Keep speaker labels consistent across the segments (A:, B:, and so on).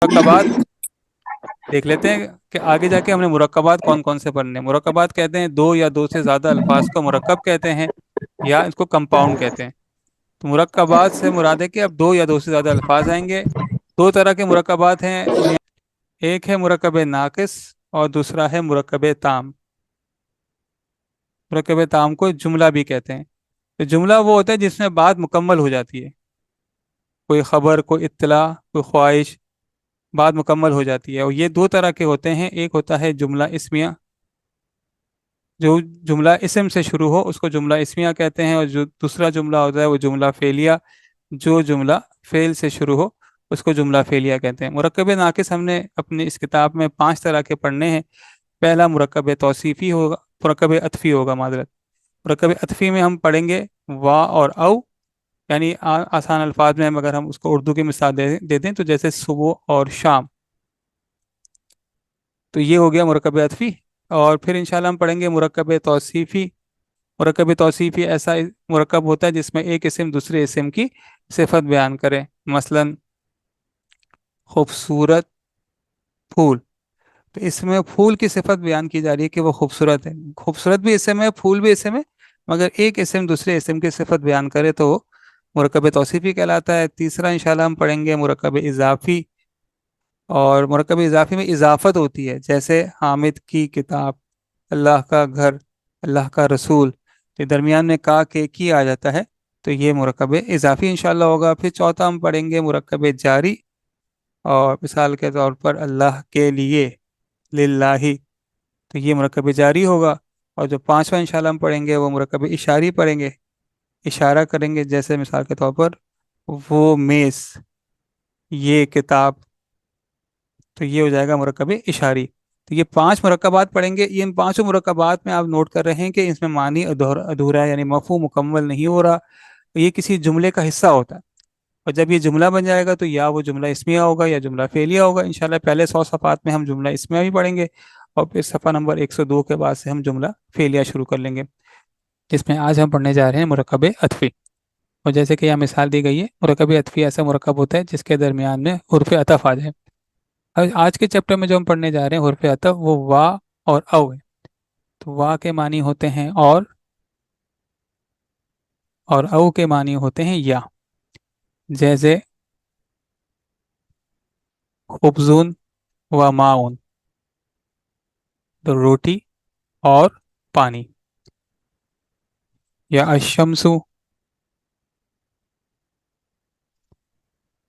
A: मुरक्कबात देख लेते हैं कि आगे जाके हमने मुरक्कबात कौन कौन से पढ़ने हैं। मुरक्कबात कहते हैं दो या दो से ज़्यादा अल्फाज को मुरक्कब कहते हैं, या इसको कंपाउंड कहते हैं। तो मुरक्कबात से मुराद है कि अब दो या दो से ज़्यादा अल्फाज आएंगे। दो तरह के मुरक्कबात हैं उन्हें, एक है मुरक्कब नाकिस और दूसरा है मुरक्कब ताम। मुरक्कब ताम को जुमला भी कहते हैं। तो जुमला वो होता है जिसमें बात मुकम्मल हो जाती है, कोई खबर, कोई इत्तला, कोई ख्वाहिश, बात मुकम्मल हो जाती है। और ये दो तरह के होते हैं, एक होता है जुमला इस्मिया, जो जुमला इसम से शुरू हो उसको जुमला इस्मिया कहते हैं, और जो दूसरा जुमला होता है वो जुमला फेलिया, जो जुमला फेल से शुरू हो उसको जुमला फेलिया कहते हैं। मुरक्कब नाकिस हमने अपनी इस किताब में पांच तरह के पढ़ने हैं। पहला मुरक्कब तौसीफ़ी होगा, मुरक्कब अतफ़ी होगा, मादरत। मुरक्कब अतफ़ी में हम पढ़ेंगे वा और औ, यानी आसान अल्फाज में हम अगर हम उसको उर्दू की मिसाल दे दें तो जैसे सुबह और शाम। तो ये हो गया मुरक्कब अतफ़ी। और फिर इंशाल्लाह हम पढ़ेंगे मुरक्कब तौसीफ़ी। मुरक्कब तौसीफ़ी ऐसा मुरक्कब होता है जिसमें एक इस्म दूसरे इस्म की सिफत बयान करे। मसलन खूबसूरत फूल, तो इसमें फूल की सिफत बयान की जा रही है कि वो खूबसूरत है। खूबसूरत भी इस्म है, फूल भी इस्म है, मगर एक इस्म दूसरे इस्म की सिफत बयान करे तो वो मुरक्कब तौसीफ़ी कहलाता है। तीसरा इंशाल्लाह हम पढ़ेंगे मुरक्कब इजाफ़ी। और मुरक्कब इजाफ़ी में इजाफत होती है, जैसे हामिद की किताब, अल्लाह का घर, अल्लाह का रसूल, तो दरमियान में का के की आ जाता है, तो ये मुरक्कब इजाफ़ी इंशाल्लाह होगा। फिर चौथा हम पढ़ेंगे मुरक्कब जारी, और मिसाल के तौर पर अल्लाह के लिए, लिल्लाही, तो ये मुरक्कब जारी होगा। और जो पांचवा इंशाल्लाह हम पढ़ेंगे वो मुरक्कब इशारी पढ़ेंगे, इशारा करेंगे, जैसे मिसाल के तौर पर वो मेज़, ये किताब, तो ये हो जाएगा मुरक्कब इशारी। तो ये पांच मुरक्कबात पढ़ेंगे। ये इन पांचों मुरक्कबात में आप नोट कर रहे हैं कि इसमें मानी अधूरा है, यानी मफ़हूम मुकम्मल नहीं हो रहा। ये किसी जुमले का हिस्सा होता है, और जब ये जुमला बन जाएगा तो या वो जुमला इस्मिया होगा या जुमला फेलिया होगा। इंशाल्लाह पहले 100 सफ़ात में हम जुमला इस्मिया भी पढ़ेंगे, और फिर सफ़ा नंबर 102 के बाद से हम जुमला फेलिया शुरू कर लेंगे, जिसमें आज हम पढ़ने जा रहे हैं मुरक्कब अतफ़ी। और जैसे कि यहाँ मिसाल दी गई है, मुरक्कब अतफ़ी ऐसा मुरक्कब होता है जिसके दरमियान में हुर्फ़ अतफ़ आ जाए। आज के चैप्टर में जो हम पढ़ने जा रहे हैं हुर्फ़ अतफ़, वो वा और औ है। तो वा के मानी होते हैं और औ के मानी होते हैं या। जैसे खुबजुन व माउन, तो रोटी और पानी। या अशमसु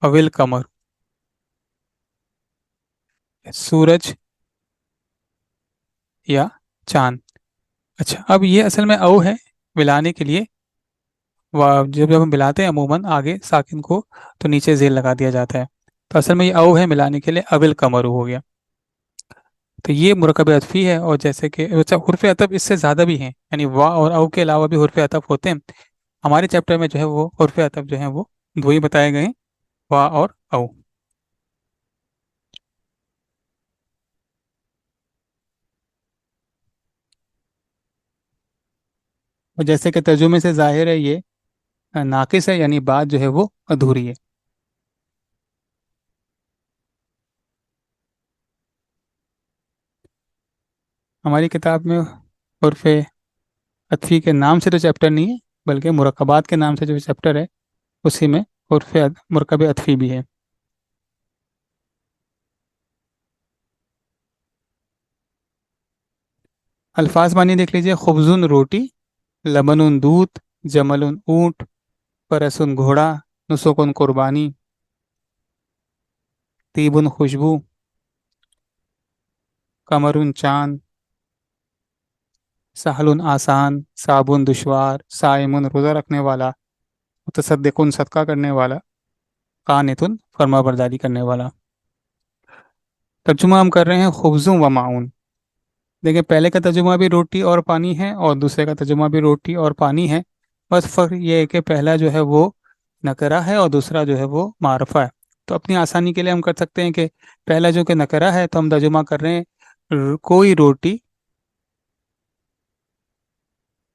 A: अविल कमर, सूरज या चांद। अच्छा, अब ये असल में औ है मिलाने के लिए। जब जब हम मिलाते हैं अमूमन आगे साकिन को, तो नीचे जेल लगा दिया जाता है। तो असल में ये औ है मिलाने के लिए, अविल कमर हो गया। तो ये मुरकब अतफ़ी है। और जैसे कि अच्छा, हुर्फ़ अतफ़ इससे ज़्यादा भी हैं, यानी वा और औ के अलावा भी हुर्फ़ अतफ़ होते हैं। हमारे चैप्टर में जो है वो हुर्फ़ अतफ़ जो है वो दो ही बताए गए हैं, वा और औ। और जैसे कि तर्जुमे से ज़ाहिर है ये नाकिस है, यानी बात जो है वो अधूरी है। हमारी किताब में हुर्फ़ अतफ़ी के नाम से तो चैप्टर नहीं है, बल्कि मुरक्कबात के नाम से जो चैप्टर है उसी में मुरकब अतफ़ी भी है। अल्फाज मानी देख लीजिए। खुबजुन रोटी, लबनुन दूध, जमलुन ऊँट, परसुन घोड़ा, नुसुकुन कुर्बानी, तीबुन खुशबू, कमरुन चांद, सहलुन आसान, साबुन दुशवार, साइमुन रोज़ा रखने वाला, मुतसद्दिकुन सदका करने वाला, कानितुन फरमा बरदारी करने वाला। तर्जुमा हम कर रहे हैं खुबजुम व माउन। देखिए, पहले का तर्जुमा भी रोटी और पानी है, और दूसरे का तर्जुमा भी रोटी और पानी है। बस फ़र्क ये है कि पहला जो है वो नकरा है और दूसरा जो है वो मारफा है। तो अपनी आसानी के लिए हम कर सकते हैं कि पहला जो कि नकरा है तो हम तर्जुमा कर रहे हैं कोई रोटी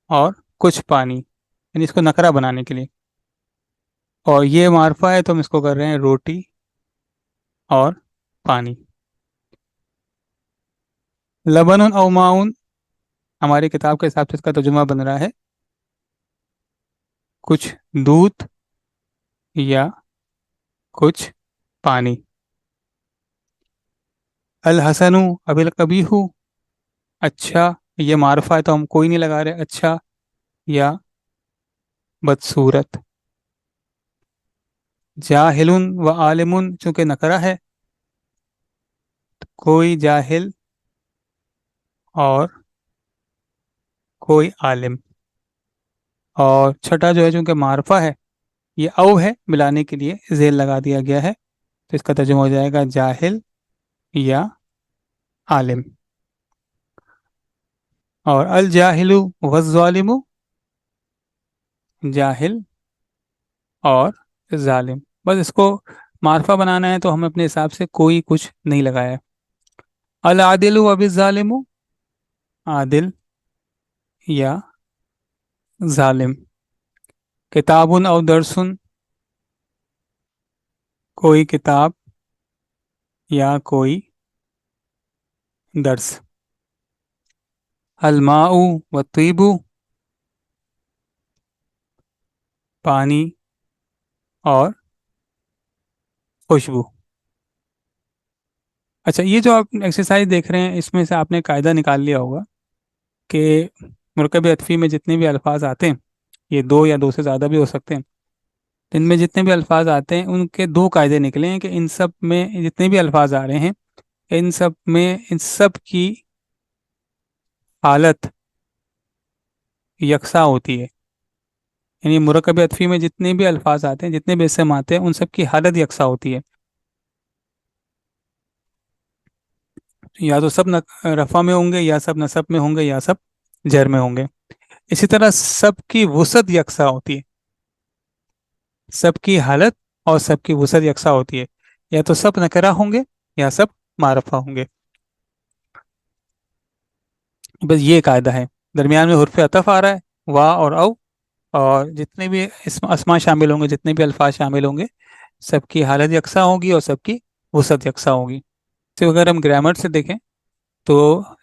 A: और कुछ पानी, यानी इसको नकरा बनाने के लिए। और ये मारफा है तो हम इसको कर रहे हैं रोटी और पानी। लबन औ माउन हमारी किताब के हिसाब से इसका तर्जुमा बन रहा है कुछ दूध या कुछ पानी। अल हसनु अबिल कबीहू, अच्छा, ये मारफा है तो हम कोई नहीं लगा रहे, अच्छा या बदसूरत। जाहिलुन व आलिमुन चूंकि नकरा है, कोई जाहिल और कोई आलिम। और छठा जो है चूंकि मारफा है, ये औ है, मिलाने के लिए जेल लगा दिया गया है, तो इसका तर्जुमा हो जाएगा जाहिल या आलिम। और अल जाहिलु वज़ालिमु, जाहिल और जालिम। बस इसको मारफा बनाना है तो हम अपने हिसाब से कोई कुछ नहीं लगाया है। अल आदिलु अबी जालिमु, आदिल या जालिम। किताबुन और दरसुन, कोई किताब या कोई दर्स। अल माउ व तीबू, पानी और खुशबू। अच्छा, ये जो आप एक्सरसाइज देख रहे हैं इसमें से आपने कायदा निकाल लिया होगा कि मुरकब अतफ़ी में जितने भी अल्फाज आते हैं, ये दो या दो से ज़्यादा भी हो सकते हैं, तो इनमें जितने भी अल्फाज आते हैं उनके दो कायदे निकले हैं कि इन सब में जितने भी अल्फाज आ रहे हैं, इन सब में इन सब की हालत यकसा होती है। यानी मुरकब अतफ़ी में जितने भी अल्फाज आते हैं, जितने भी इसम आते हैं, उन सब की हालत यकसा होती है। या तो सब रफ़ा में होंगे, या सब नसब में होंगे, या सब जर में होंगे। इसी तरह सबकी वसअत यकसा होती है, सबकी हालत और सबकी वसअत यकसा होती है। या तो सब नकरा होंगे या सब मारफा होंगे। बस ये कायदा है। दरमियान में हुर्फ अतफ आ रहा है, वाह और औ, और जितने भी अस्मा शामिल होंगे, जितने भी अल्फाज शामिल होंगे, सबकी हालत यकसा होगी और सबकी वसअत यकसा होगी। तो अगर हम ग्रामर से देखें तो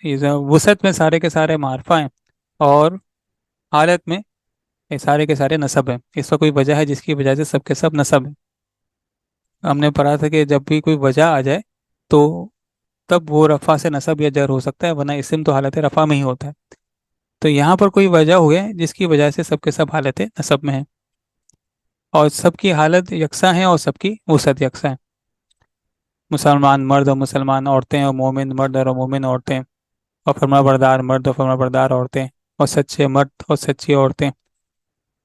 A: ये वसअत में सारे के सारे मारफा हैं, और हालत में ये सारे के सारे नसब हैं। इसका कोई वजह है जिसकी वजह से सबके सब नसब हैं। हमने पढ़ा था कि जब भी कोई वजह आ जाए तो तब वो रफ़ा से नसब या जर हो सकता है, वरना इस्म तो हालत रफ़ा में ही होता है। तो यहाँ पर कोई वजह हो गया जिसकी वजह से सबके सब हालत नसब में है, और सबकी हालत यकसा है और सबकी वसअत यकसा है। मुसलमान मर्द और मुसलमान औरतें, और मोमिन मर्द और मोमिन औरतें, और फर्माबरदार मर्द और फर्माबरदार औरतें, और सच्चे मर्द और सच्ची औरतें।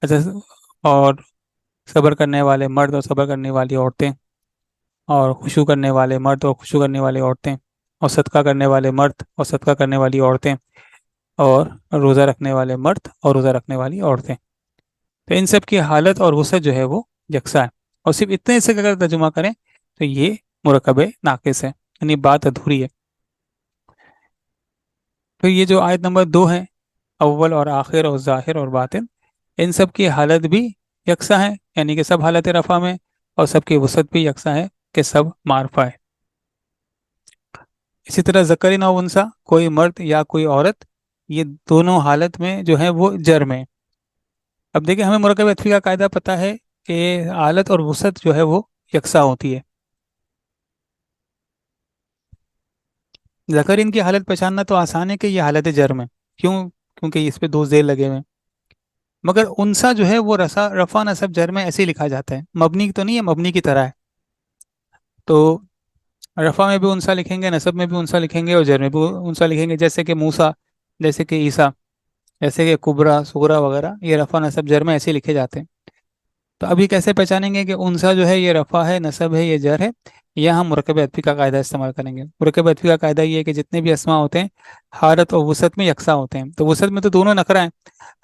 A: अच्छा, और सब्र करने वाले मर्द और सब्र करने वाली औरतें, और खुशू करने वाले मर्द और खुशू करने वाली औरतें, और सदका करने वाले मर्द और सदका करने वाली औरतें, और रोज़ा रखने वाले मर्द और रोज़ा रखने वाली औरतें। तो इन सब की हालत और वसअत जो है वो यकसा है। और सिर्फ इतने से अगर तर्जुमा करें तो ये मुरकब नाकिस है, यानी बात अधूरी है। फिर ये जो आयत नंबर 2 है, अव्वल और आखिर और ज़ाहिर और बातिन, इन सब की हालत भी यकसा है, यानी कि सब हालत रफ़ा में, और सबकी वसअत भी यकसा है कि सब मारफा है। इसी तरह ज़करिन और उनसा, कोई मर्द या कोई औरत, ये दोनों हालत में जो है वो जर में है। अब देखिए, हमें मुरकब अतफ़ी का कायदा पता है कि हालत और वसअत जो है वो यकसा होती है। ज़करिन की हालत पहचानना तो आसान है कि ये हालत जर में, क्यों? क्योंकि इस पे दो जेल लगे हुए हैं। मगर उनसा जो है वो रसा रफ़ा नसब जर में ऐसे ही लिखा जाता है, मबनी तो नहीं है, मबनी की तरह है। तो रफ़ा में भी उनसा लिखेंगे, नसब में भी उनसा लिखेंगे, और जर में भी उनसा लिखेंगे। जैसे कि मूसा, जैसे कि ईसा, जैसे कि कुबरा सुगरा वगैरह, ये रफ़ा नसब जर में ऐसे ही लिखे जाते हैं। तो अभी कैसे पहचानेंगे कि उनसा जो है ये रफ़ा है, नसब है, ये जर है? यह हम मुरकब अतफ़ी का कायदा इस्तेमाल करेंगे। मुरकब अतफ़ी का कायदा ये है कि जितने भी अस्मा होते हैं हालत और वसत में यकसा होते हैं। तो वसत में तो दोनों नकरा हैं,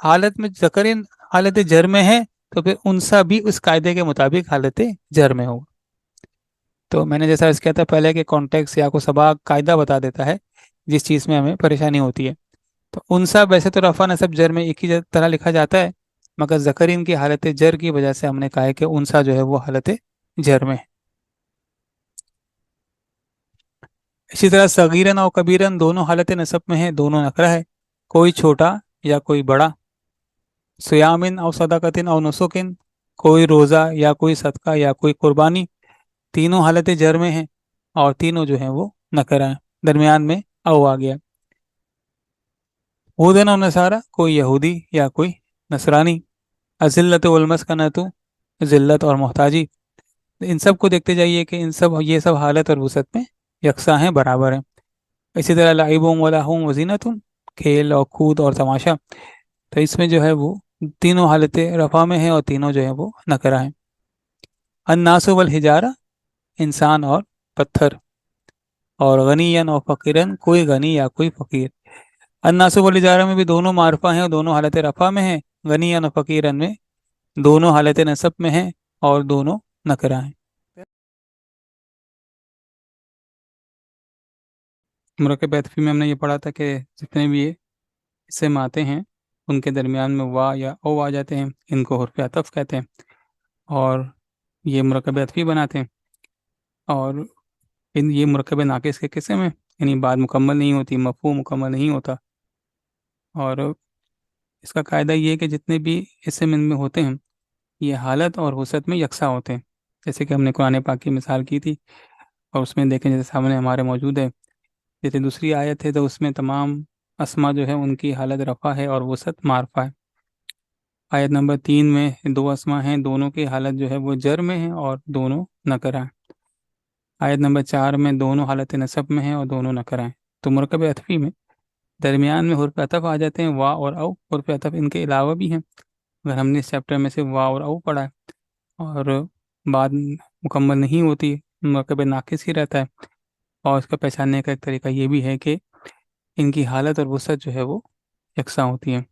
A: हालत में ज़करिन हालत जर में है, तो फिर उनसा भी उस कायदे के मुताबिक हालत जर में होगा। तो मैंने जैसा अर्ज़ किया था पहले कि कॉन्टेक्स्ट या को सबाक कायदा बता देता है जिस चीज़ में हमें परेशानी होती है। तो उनसा वैसे तो रफ़ा नसब जर में एक ही तरह लिखा जाता है, मगर ज़करीन की हालत जर की वजह से हमने कहा है कि उनसा जो है वो हालत जर में है। इसी तरह सगीरन और कबीरन दोनों हालत नसब में है, दोनों नकरा है, कोई छोटा या कोई बड़ा। सुयामिन और सदाकतिन और नुसुकिन, कोई रोज़ा या कोई सदका या कोई कुर्बानी, तीनों हालतें जर में हैं और तीनों जो हैं वो नकरा हैं, दरमियान में औ आ गया। हुदन और नसारा, कोई यहूदी या कोई नसरानी। अजिल्लत वलमस्कनतु, जिल्लत और मोहताजी। इन सब को देखते जाइए कि इन सब ये सब हालत और वसत में यकसा हैं, बराबर हैं। इसी तरह लाइबुम वलाहुम वजीनतुन, खेल और कूद और तमाशा। तो इसमें जो है वो तीनों हालतें रफा में हैं और तीनों जो है वो नकरा हैं। अन्नासु वल हिजारा, इंसान और पत्थर। और गनीयन और फ़कीरन, कोई गनी या कोई फ़कीर। अन्नासु वल हिजारा में भी दोनों मारफा हैं और दोनों हालतें रफा में हैं। गनीयन और फ़कीरन में दोनों हालतें नसब में हैं और दोनों नकरा हैं। मुरक्कब अतफी में हमने ये पढ़ा था कि जितने भी ये इसम आते हैं उनके दरमियान में वाह या ओ आ जाते हैं, इनको हुर्फ अतफ कहते हैं और ये मुरक्कब अतफी बनाते हैं। और इन ये मुरक्कब नाकिस के किस्म में यानी बात मुकम्मल नहीं होती, मफ़हूम मुकम्मल नहीं होता। और इसका कायदा ये है कि जितने भी इसम इनमें होते हैं ये हालत और वसत में यकसा होते हैं। जैसे कि हमने कुरान पाक की मिसाल की थी और उसमें देखें जैसे सामने हमारे मौजूद है, जैसे दूसरी आयत है तो उसमें तमाम अस्मा जो है उनकी हालत रफ़ा है और वसत मारफा है। आयत नंबर 3 में दो अस्मा हैं, दोनों की हालत जो है वो जर में है और दोनों नकरा है। आयत नंबर 4 में दोनों हालत नसब में हैं और दोनों नकरा हैं। तो मुरकब अतफ़ी में दरमियान में हुर्फ अतफ आ जाते हैं, वाह और औ। हुर्फ अतफ इनके अलावा भी हैं, अगर हमने इस चैप्टर में से वाह और औ पढ़ा है और बात मुकम्मल नहीं होती, मुरकब नाकिस ही रहता है। और इसका पहचानने का एक तरीका ये भी है कि इनकी हालत और वसत जो है वो यकसा होती है।